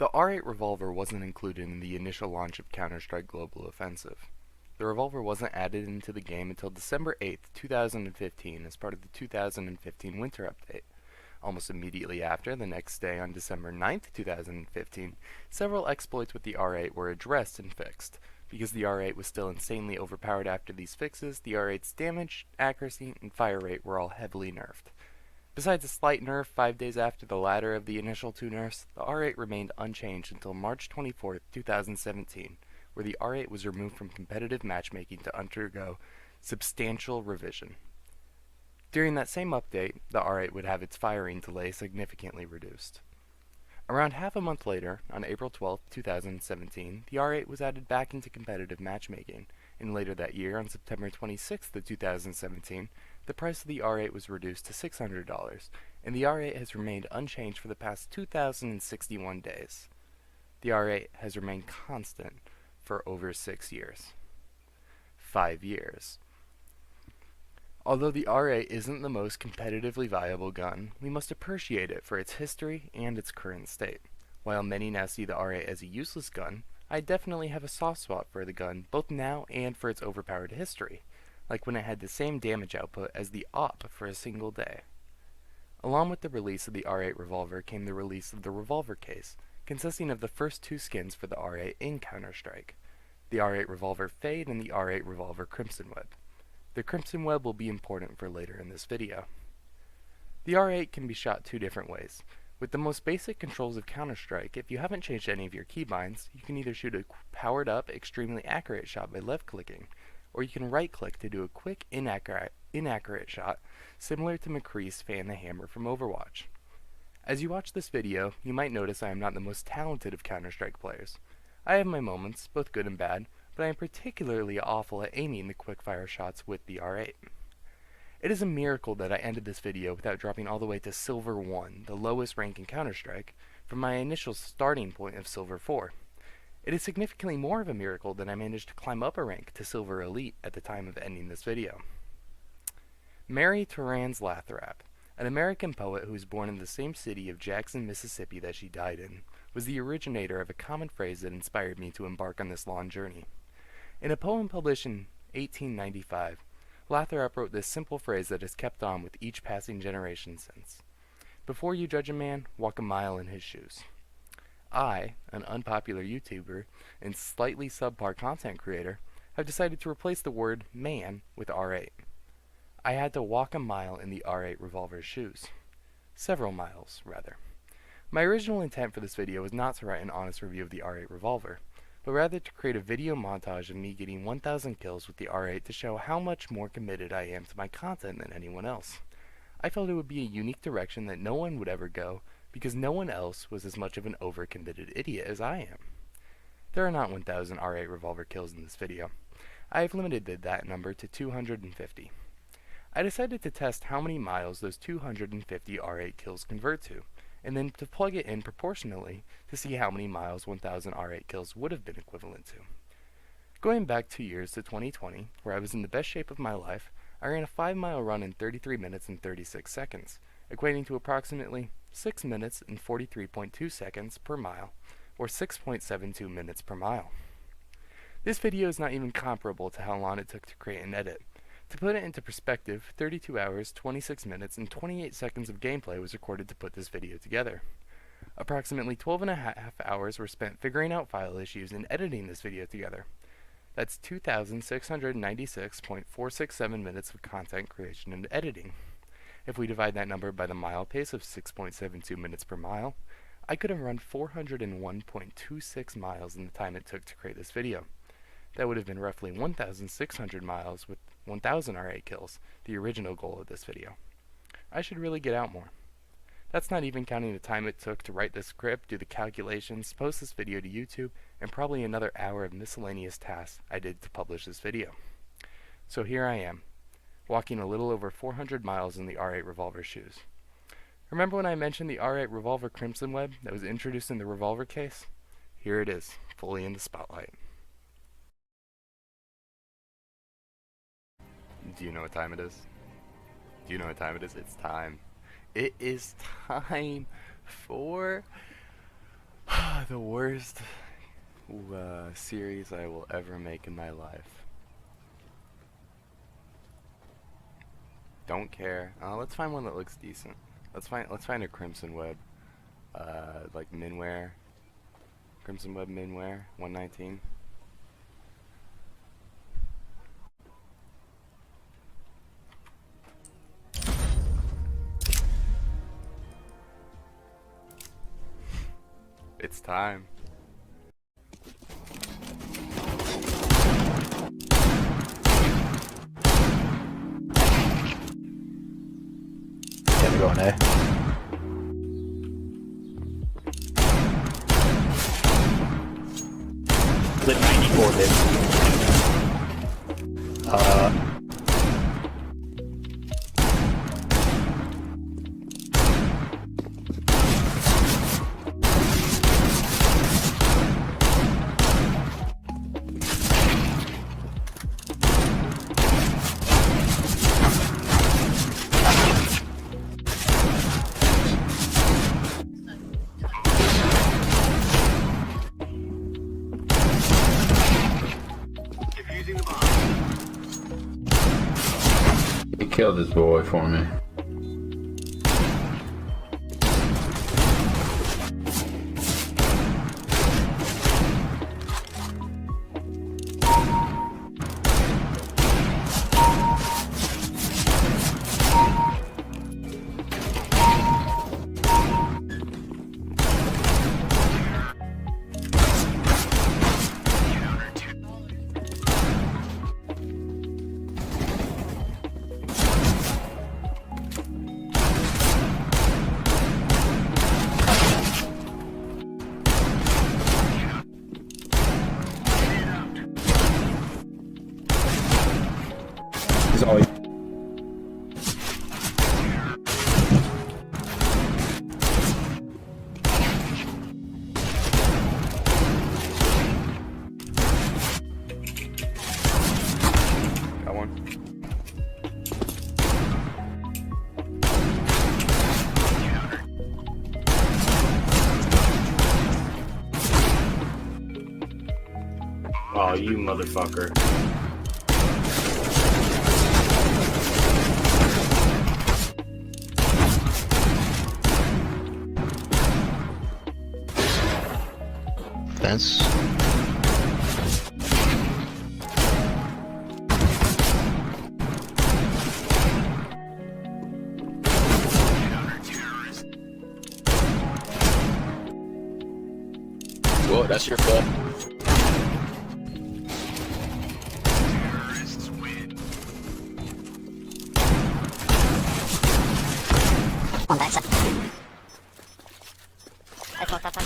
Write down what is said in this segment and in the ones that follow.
The R8 Revolver wasn't included in the initial launch of Counter-Strike Global Offensive. The revolver wasn't added into the game until December 8th, 2015 as part of the 2015 Winter Update. Almost immediately after, the next day on December 9th, 2015, several exploits with the R8 were addressed and fixed. Because the R8 was still insanely overpowered after these fixes, the R8's damage, accuracy, and fire rate were all heavily nerfed. Besides a slight nerf 5 days after the latter of the initial two nerfs, the R8 remained unchanged until March 24th, 2017, where the R8 was removed from competitive matchmaking to undergo substantial revision. During that same update, the R8 would have its firing delay significantly reduced. Around half a month later, on April 12, 2017, the R8 was added back into competitive matchmaking, and later that year, on September 26, 2017, the price of the R8 was reduced to $600, and the R8 has remained unchanged for the past 2,061 days. The R8 has remained constant for over 6 years. 5 years. Although the R8 isn't the most competitively viable gun, we must appreciate it for its history and its current state. While many now see the R8 as a useless gun, I definitely have a soft spot for the gun both now and for its overpowered history, like when it had the same damage output as the AWP for a single day. Along with the release of the R8 Revolver came the release of the Revolver case, consisting of the first two skins for the R8 in Counter-Strike, the R8 Revolver Fade and the R8 Revolver Crimson Web. The Crimson Web will be important for later in this video. The R8 can be shot two different ways. With the most basic controls of Counter-Strike, if you haven't changed any of your keybinds, you can either shoot a powered up, extremely accurate shot by left-clicking, or you can right-click to do a quick, inaccurate shot, similar to McCree's Fan the Hammer from Overwatch. As you watch this video, you might notice I am not the most talented of Counter-Strike players. I have my moments, both good and bad, but I am particularly awful at aiming the quick-fire shots with the R8. It is a miracle that I ended this video without dropping all the way to Silver 1, the lowest rank in Counter-Strike, from my initial starting point of Silver 4. It is significantly more of a miracle that I managed to climb up a rank to Silver Elite at the time of ending this video. Mary Teranz Lathrop, an American poet who was born in the same city of Jackson, Mississippi that she died in, was the originator of a common phrase that inspired me to embark on this long journey. In a poem published in 1895, Lathrop wrote this simple phrase that has kept on with each passing generation since. Before you judge a man, walk a mile in his shoes. I, an unpopular YouTuber and slightly subpar content creator, have decided to replace the word man with R8. I had to walk a mile in the R8 Revolver's shoes. Several miles, rather. My original intent for this video was not to write an honest review of the R8 Revolver, but rather to create a video montage of me getting 1,000 kills with the R8 to show how much more committed I am to my content than anyone else. I felt it would be a unique direction that no one would ever go, because no one else was as much of an overcommitted idiot as I am. There are not 1,000 R8 Revolver kills in this video. I have limited that number to 250. I decided to test how many miles those 250 R8 kills convert to, and then to plug it in proportionally to see how many miles 1,000 R8 kills would have been equivalent to. Going back 2 years to 2020, where I was in the best shape of my life, I ran a 5-mile run in 33 minutes and 36 seconds, equating to approximately 6 minutes and 43.2 seconds per mile, or 6.72 minutes per mile. This video is not even comparable to how long it took to create and edit. To put it into perspective, 32 hours, 26 minutes, and 28 seconds of gameplay was recorded to put this video together. Approximately 12.5 hours were spent figuring out file issues and editing this video together. That's 2,696.467 minutes of content creation and editing. If we divide that number by the mile pace of 6.72 minutes per mile, I could have run 401.26 miles in the time it took to create this video. That would have been roughly 1,600 miles with 1,000 R8 kills, the original goal of this video. I should really get out more. That's not even counting the time it took to write this script, do the calculations, post this video to YouTube, and probably another hour of miscellaneous tasks I did to publish this video. So here I am, walking a little over 400 miles in the R8 Revolver shoes. Remember when I mentioned the R8 Revolver Crimson Web that was introduced in the Revolver case? Here it is, fully in the spotlight. Do you know what time it is? Do you know what time it is? It's time. It is time for The worst series I will ever make in my life. Don't care. Let's find one that looks decent. Let's find a Crimson Web. Like Minware. Crimson Web Minware 119. It's time. Yeah, we're going A. Lit 94 bit. He killed this boy for me. He's all. Got one. Oh, you motherfucker. Fence. Whoa, that's your fault. On backside. I smoke that one.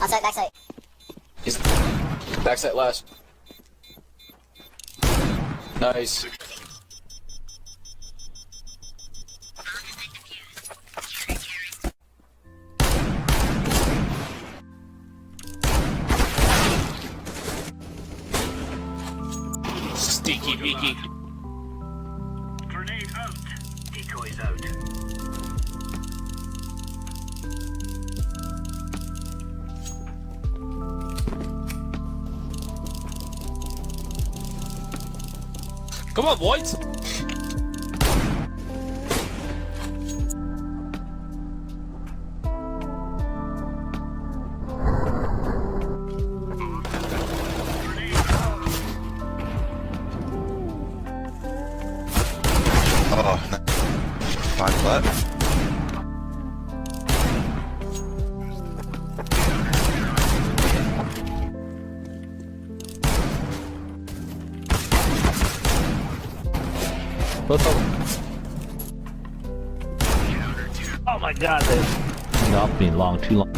Outside, backside. He's backside last. Nice. Stinky beaky. Grenade out. Decoys out. Come on, boys. Oh, fine flat. Both of them. Oh my god, this. Not being long, too long.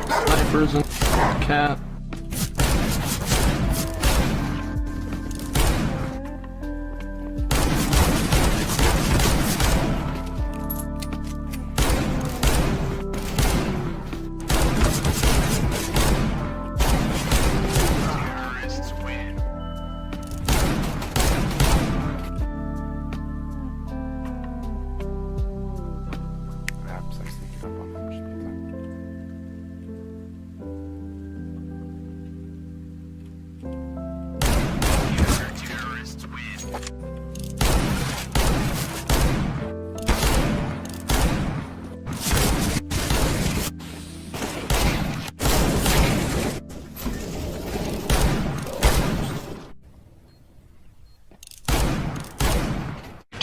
Snipers and cat.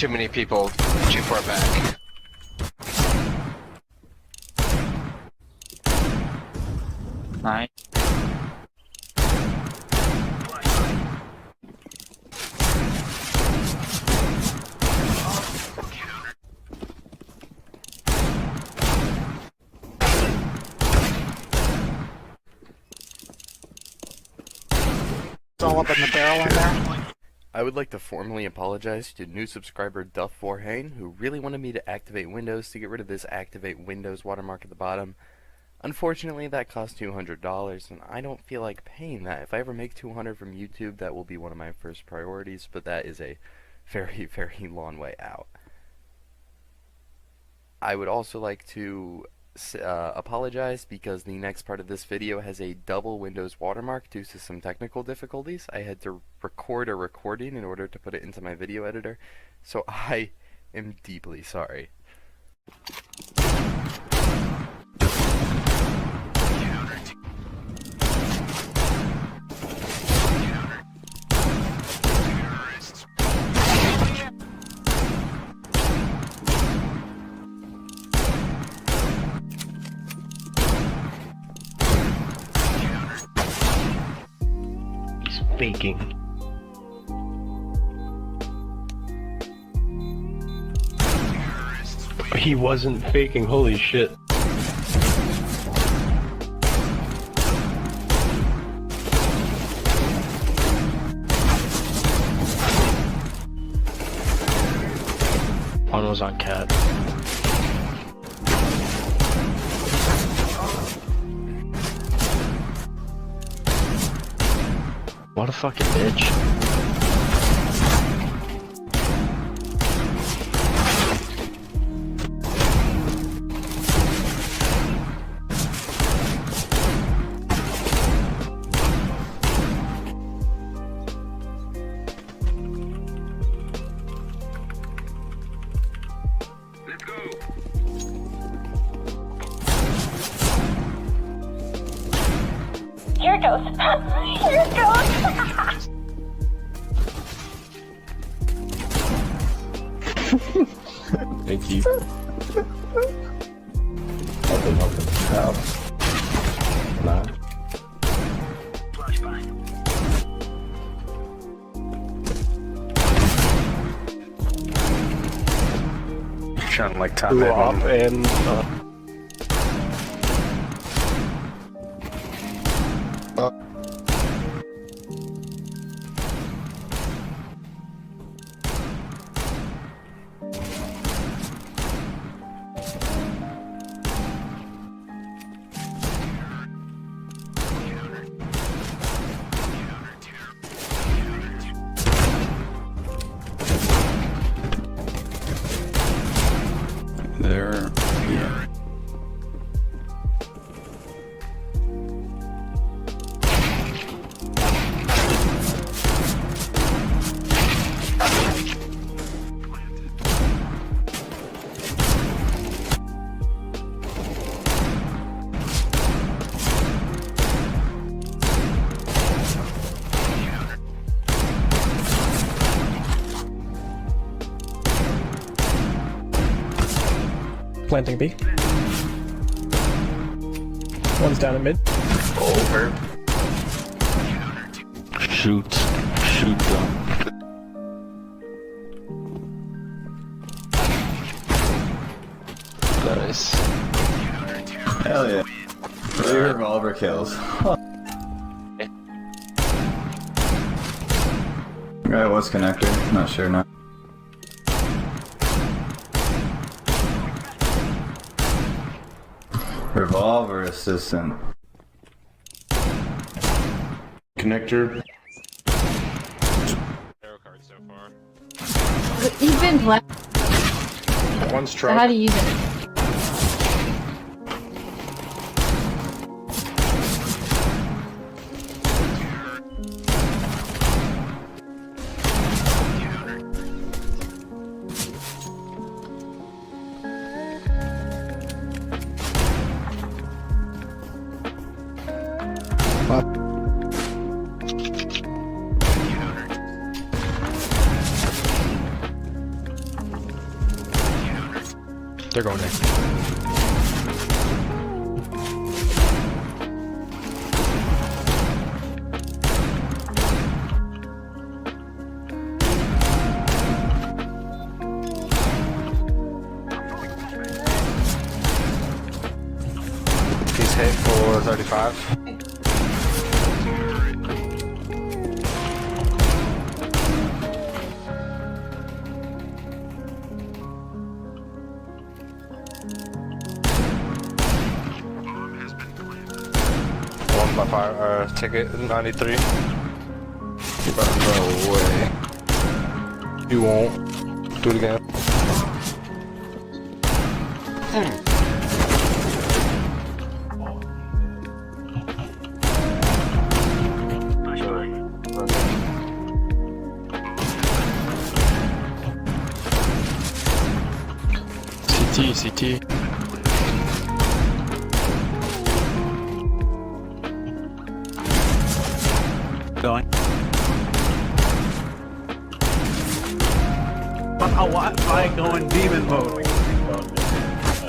Too many people too far back. Nice. It's all up in the barrel in there. I would like to formally apologize to new subscriber Duff Forhane, who really wanted me to activate Windows to get rid of this Activate Windows watermark at the bottom. Unfortunately, that cost $200, and I don't feel like paying that. If I ever make $200 from YouTube, that will be one of my first priorities, but that is a very, very long way out. I would also like to apologize because the next part of this video has a double Windows watermark due to some technical difficulties. I had to record a recording in order to put it into my video editor, so I am deeply sorry. Faking. He wasn't faking, holy shit. One was on Cat. What a fucking bitch. Let's go. Here it goes. Here it goes. Thank you. Nah. Flashbang. Trying to like top Blew that off one. and There. Yeah. planting B. One's down in mid. Over. Shoot. Shoot them. Nice. Hell yeah. 3 revolver kills. Guy was connector, not sure now. Revolver assistant. Connector. You've been playing. One's How truck. do you use it? They're going there. He's hit for 35. One by fire, ticket 93. No way. You won't. Do it again. CT. Going. Why am I going demon mode?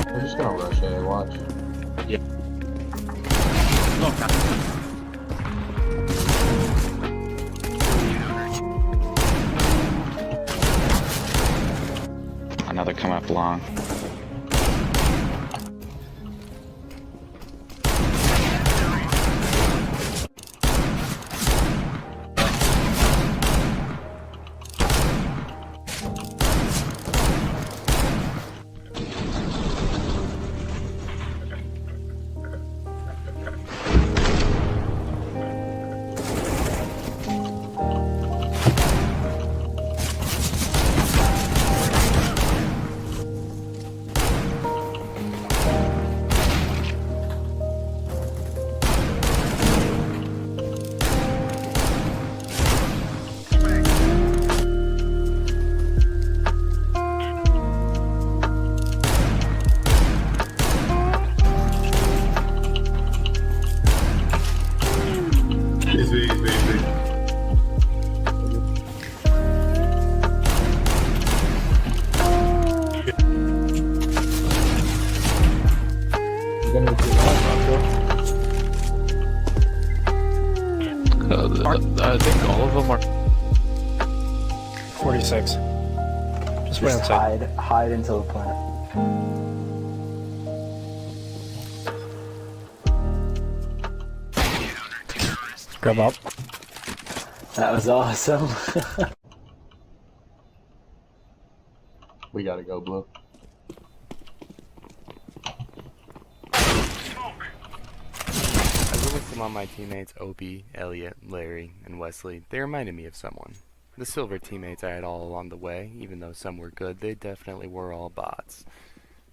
We're just gonna rush A, watch. Another come up long. I think all of them are 46. Just wait outside. Hide until the plant. Grab up. That was awesome. We gotta go, Blue. As I looked among my teammates, Opie, Elliot, Larry, and Wesley, they reminded me of someone. The silver teammates I had all along the way, even though some were good, they definitely were all bots.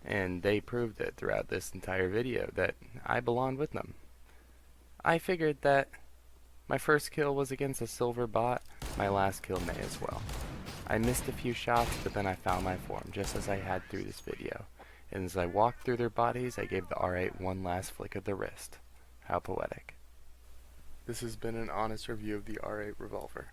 And they proved it throughout this entire video that I belonged with them. I figured that my first kill was against a silver bot, my last kill may as well. I missed a few shots, but then I found my form, just as I had through this video. And as I walked through their bodies, I gave the R8 one last flick of the wrist. How poetic. This has been an honest review of the R8 Revolver.